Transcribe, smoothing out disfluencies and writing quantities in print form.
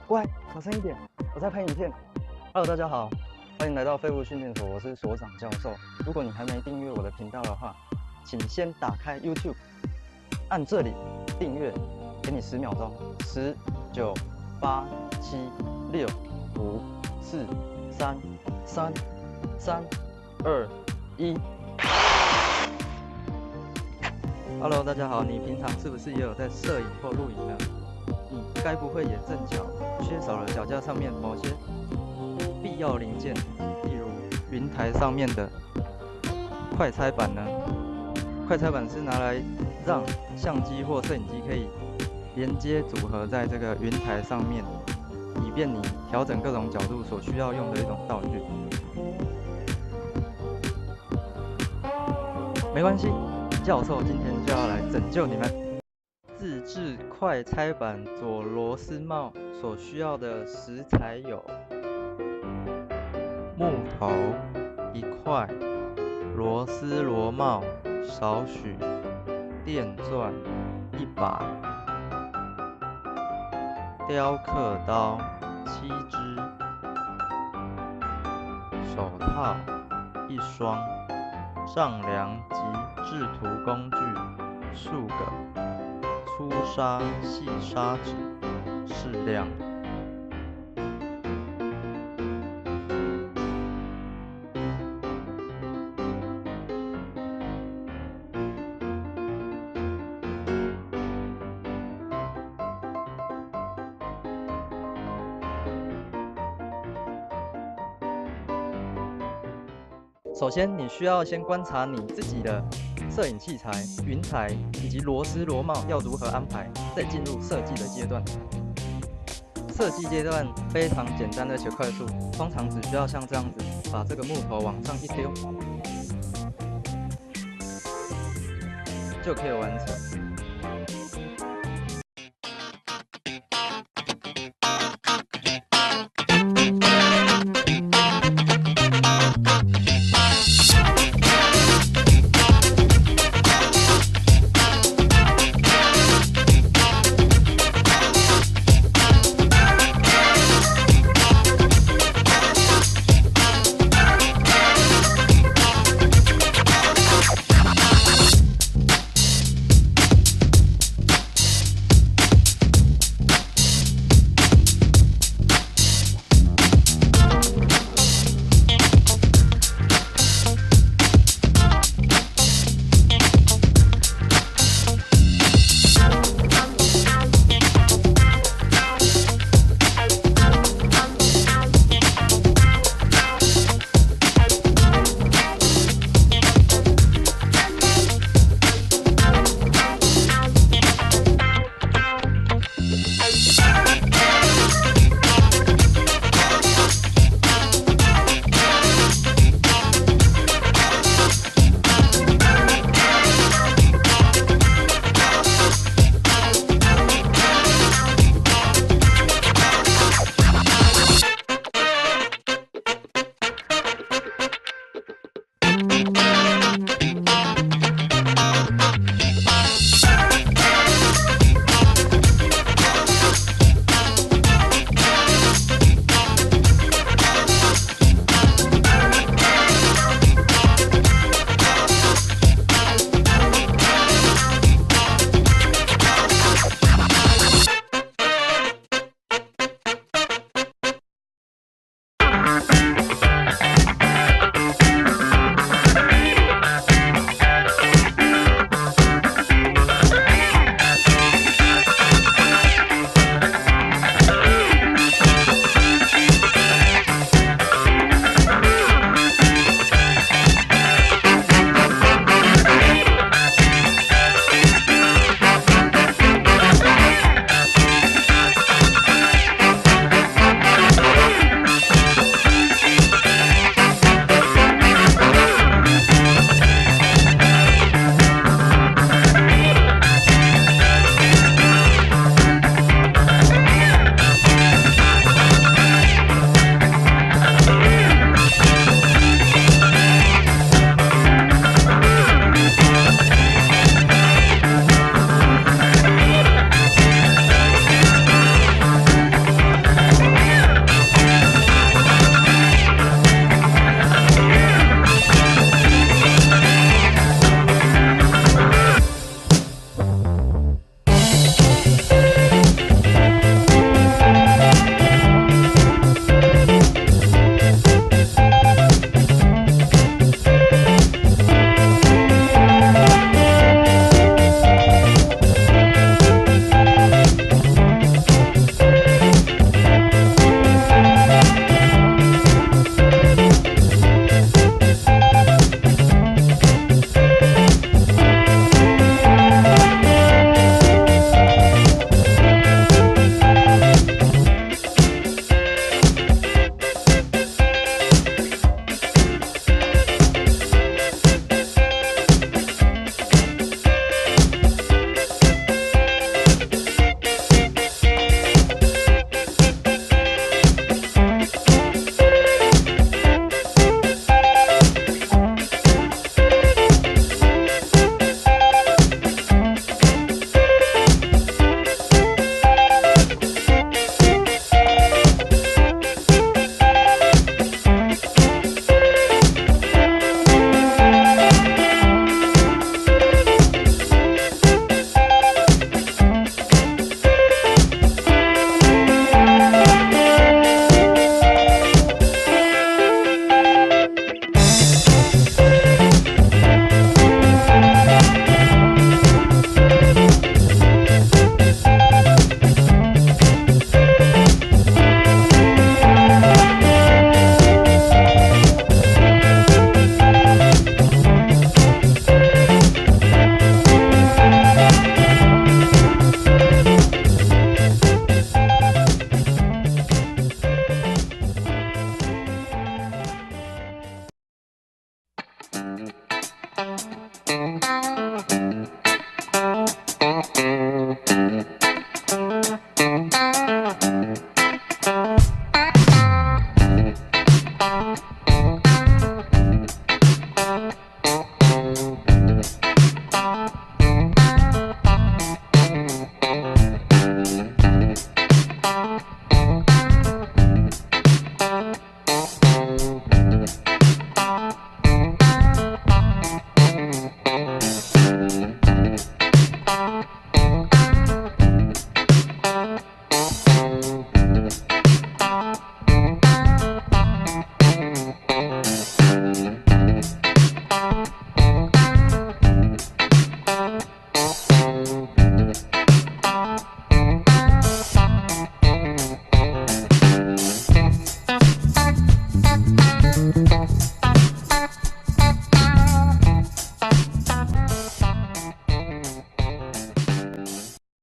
乖，小声一点，我在拍影片。Hello， 大家好，欢迎来到废物训练所，我是所长教授。如果你还没订阅我的频道的话，请先打开 YouTube， 按这里订阅，给你10秒钟，10、9、8、7、6、5、4、3、2、1。Hello， 大家好，你平常是不是也有在摄影或录影呢？你该不会也正巧缺少了脚架上面某些必要零件，例如云台上面的快拆板呢？快拆板是拿来让相机或摄影机可以连接组合在这个云台上面，以便你调整各种角度所需要用的一种道具。没关系，教授今天就要来拯救你们。自制快拆板左螺丝帽所需要的食材有木头1块，螺丝螺帽少许，电钻1把，雕刻刀7支，手套1双，丈量及制图工具数个，粗砂、细砂纸适量。首先，你需要先观察你自己的摄影器材、云台以及螺丝螺帽要如何安排，再进入设计的阶段。设计阶段非常简单而且快速，通常只需要像这样子，把这个木头往上一丢，就可以完成。